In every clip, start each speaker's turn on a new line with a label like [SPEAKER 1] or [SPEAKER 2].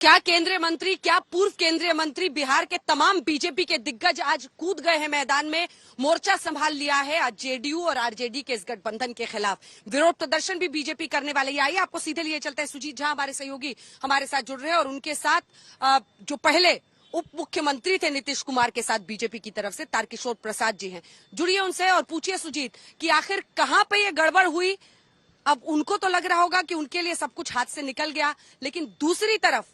[SPEAKER 1] क्या केंद्रीय मंत्री, क्या पूर्व केंद्रीय मंत्री, बिहार के तमाम बीजेपी के दिग्गज आज कूद गए हैं मैदान में। मोर्चा संभाल लिया है आज जेडीयू और आरजेडी के इस गठबंधन के खिलाफ। विरोध प्रदर्शन भी बीजेपी करने वाले। आइए आपको सीधे लिए चलते हैं। सुजीत झा हमारे सहयोगी हमारे साथ जुड़ रहे हैं और उनके साथ जो पहले उप मुख्यमंत्री थे नीतीश कुमार के साथ बीजेपी की तरफ से तारकिशोर प्रसाद जी हैं। जुड़िए उनसे और पूछिए सुजीत कि आखिर कहां पे ये गड़बड़ हुई। अब उनको तो लग रहा होगा कि उनके लिए सब कुछ हाथ से निकल गया, लेकिन दूसरी तरफ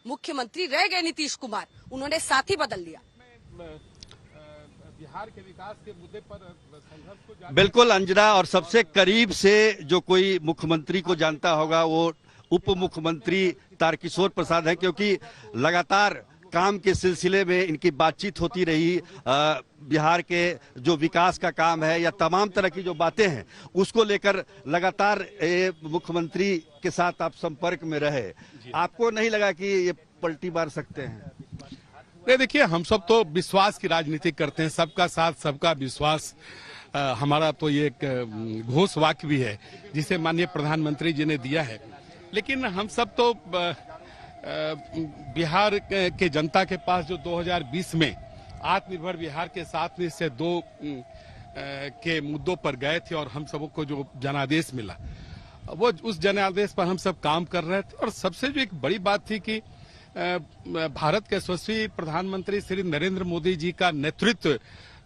[SPEAKER 1] मुख्यमंत्री रह गए नीतीश कुमार, उन्होंने साथी बदल लिया।
[SPEAKER 2] बिहार के विकास के मुद्दे पर संघर्ष को
[SPEAKER 3] बिल्कुल अंजना, और सबसे करीब से जो कोई मुख्यमंत्री को जानता होगा वो उप मुख्यमंत्री तारकिशोर प्रसाद है, क्योंकि लगातार काम के सिलसिले में इनकी बातचीत होती रही। बिहार के जो विकास का काम है या तमाम तरह की जो बातें हैं उसको लेकर लगातार मुख्यमंत्री के साथ आप संपर्क में रहे। आपको नहीं लगा कि ये पलटी मार सकते हैं?
[SPEAKER 2] नहीं, देखिए, हम सब तो विश्वास की राजनीति करते हैं, सबका साथ सबका विश्वास। हमारा तो ये एक घोष वाक्य भी है जिसे माननीय प्रधानमंत्री जी ने दिया है। लेकिन हम सब तो बिहार के जनता के पास जो 2020 में आत्मनिर्भर बिहार के साथ में से दो के मुद्दों पर गए थे और हम सबों को जो जनादेश मिला, वो उस जनादेश पर हम सब काम कर रहे थे। और सबसे जो एक बड़ी बात थी कि भारत के यशस्वी प्रधानमंत्री श्री नरेंद्र मोदी जी का नेतृत्व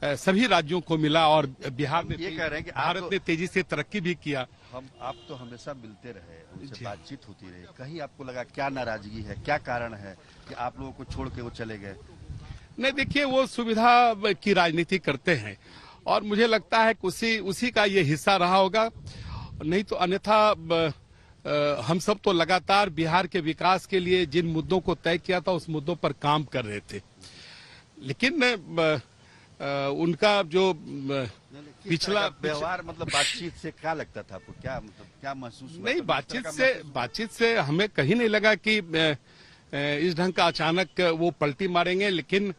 [SPEAKER 2] सभी राज्यों को मिला और बिहार में
[SPEAKER 3] ये कह रहे हैं कि
[SPEAKER 2] भारत ने तेजी से तरक्की भी किया।
[SPEAKER 3] आप तो हमेशा मिलते रहे, उनसे बातचीत होती रही, कहीं आपको लगा क्या नाराजगी है, क्या कारण है कि आप लोगों को छोड़ के वो चले गए?
[SPEAKER 2] नहीं, देखिए, वो सुविधा की राजनीति करते हैं और मुझे लगता है कि उसी का ये हिस्सा रहा होगा। नहीं तो अन्यथा हम सब तो लगातार बिहार के विकास के लिए जिन मुद्दों को तय किया था उस मुद्दों पर काम कर रहे थे। लेकिन उनका जो पिछला
[SPEAKER 3] व्यवहार, मतलब बातचीत से क्या लगता था आपको? क्या मतलब क्या महसूस हुआ?
[SPEAKER 2] नहीं, बातचीत से हमें कहीं नहीं लगा कि इस ढंग का अचानक वो पलटी मारेंगे। लेकिन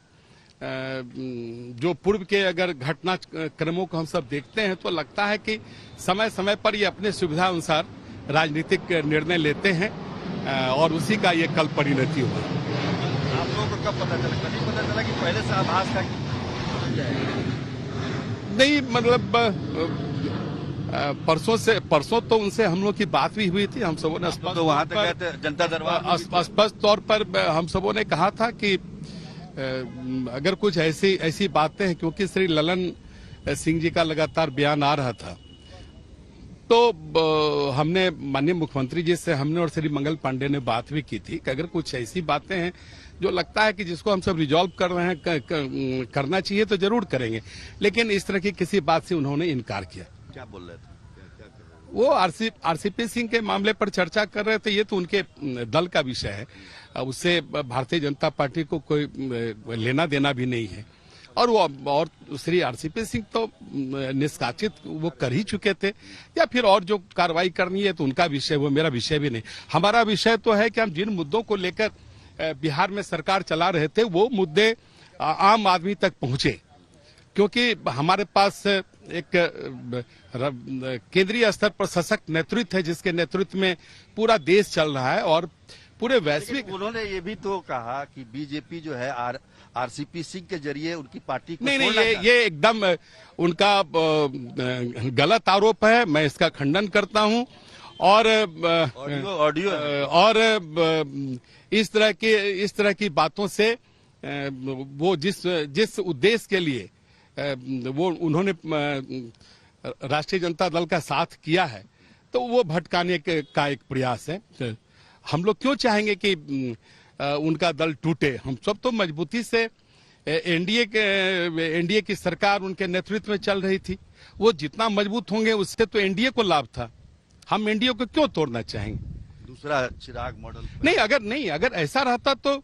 [SPEAKER 2] जो पूर्व के अगर घटना क्रमों को हम सब देखते हैं तो लगता है कि समय समय पर ये अपने सुविधा अनुसार राजनीतिक निर्णय लेते हैं और उसी का ये कल परिणति हुआ।
[SPEAKER 3] आप लोगों को कब पता चला? कभी पता चला कि पहले से आभास था?
[SPEAKER 2] नहीं, मतलब परसों तो उनसे हम लोग की बात भी हुई थी। हम सबों ने
[SPEAKER 3] तो वहां तक गए थे जनता दरबार,
[SPEAKER 2] स्पष्ट तौर पर हम सबों ने कहा था कि अगर कुछ ऐसी बातें हैं, क्योंकि श्री ललन सिंह जी का लगातार बयान आ रहा था, तो हमने माननीय मुख्यमंत्री जी से हमने और श्री मंगल पांडे ने बात भी की थी कि अगर कुछ ऐसी बातें हैं जो लगता है कि जिसको हम सब रिजॉल्व कर रहे हैं करना चाहिए तो जरूर करेंगे। लेकिन इस तरह की किसी बात से उन्होंने इनकार किया।
[SPEAKER 3] क्या बोल रहे थे?
[SPEAKER 2] वो आरसीपी सिंह के मामले पर चर्चा कर रहे थे। ये तो उनके दल का विषय है, उससे भारतीय जनता पार्टी को कोई लेना देना भी नहीं है। और श्री आरसीपी सिंह तो निष्कासित वो कर ही चुके थे, या फिर और जो कार्रवाई करनी है तो उनका विषय, वो मेरा विषय भी नहीं। हमारा विषय तो है कि हम जिन मुद्दों को लेकर बिहार में सरकार चला रहे थे वो मुद्दे आम आदमी तक पहुंचे, क्योंकि हमारे पास एक केंद्रीय स्तर पर सशक्त नेतृत्व है जिसके नेतृत्व में पूरा देश चल रहा है और पूरे वैश्विक।
[SPEAKER 3] उन्होंने ये भी तो कहा कि बीजेपी जो है आरसीपी सिंह के जरिए उनकी पार्टी को
[SPEAKER 2] नहीं, ये एकदम उनका गलत आरोप है। मैं इसका खंडन करता हूं और
[SPEAKER 3] ऑडियो
[SPEAKER 2] और इस तरह की बातों से वो जिस उद्देश्य के लिए वो उन्होंने राष्ट्रीय जनता दल का साथ किया है तो वो भटकाने का एक प्रयास है। हम लोग क्यों चाहेंगे कि उनका दल टूटे? हम सब तो मजबूती से एनडीए की सरकार उनके नेतृत्व में चल रही थी। वो जितना मजबूत होंगे उससे तो एनडीए को लाभ था। हम एनडीए को क्यों तोड़ना चाहेंगे?
[SPEAKER 3] दूसरा चिराग मॉडल
[SPEAKER 2] नहीं, अगर ऐसा रहता तो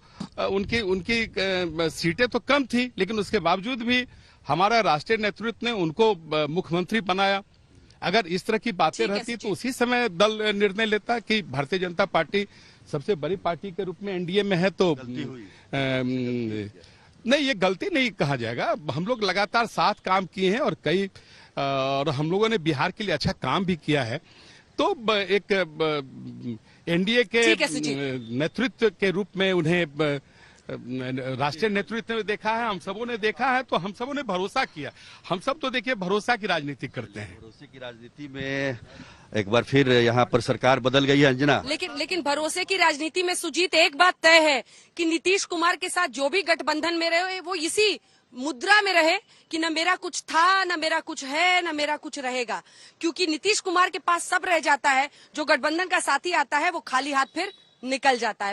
[SPEAKER 2] उनकी सीटें तो कम थी, लेकिन उसके बावजूद भी हमारा राष्ट्रीय नेतृत्व ने उनको मुख्यमंत्री बनाया। अगर इस तरह की बातें रहती तो उसी समय दल निर्णय लेता कि भारतीय जनता पार्टी सबसे बड़ी पार्टी के रूप में एनडीए में है। तो नहीं, ये गलती नहीं कहा जाएगा। हम लोग लगातार साथ काम किए हैं और हम लोगों ने बिहार के लिए अच्छा काम भी किया है। तो एनडीए के
[SPEAKER 1] ठीक है, सुजी।
[SPEAKER 2] नेतृत्व के रूप में उन्हें राष्ट्रीय नेतृत्व में देखा है, हम सबों ने देखा है, तो हम सबों ने भरोसा किया। हम सब तो देखिए भरोसा की राजनीति करते हैं।
[SPEAKER 3] भरोसे की राजनीति में एक बार फिर यहाँ पर सरकार बदल गई है अंजना।
[SPEAKER 1] लेकिन भरोसे की राजनीति में सुजीत एक बात तय है कि नीतीश कुमार के साथ जो भी गठबंधन में रहे वो इसी मुद्रा में रहे कि न मेरा कुछ था, न मेरा कुछ है, न मेरा कुछ रहेगा। क्योंकि नीतीश कुमार के पास सब रह जाता है, जो गठबंधन का साथी आता है वो खाली हाथ फिर निकल जाता है।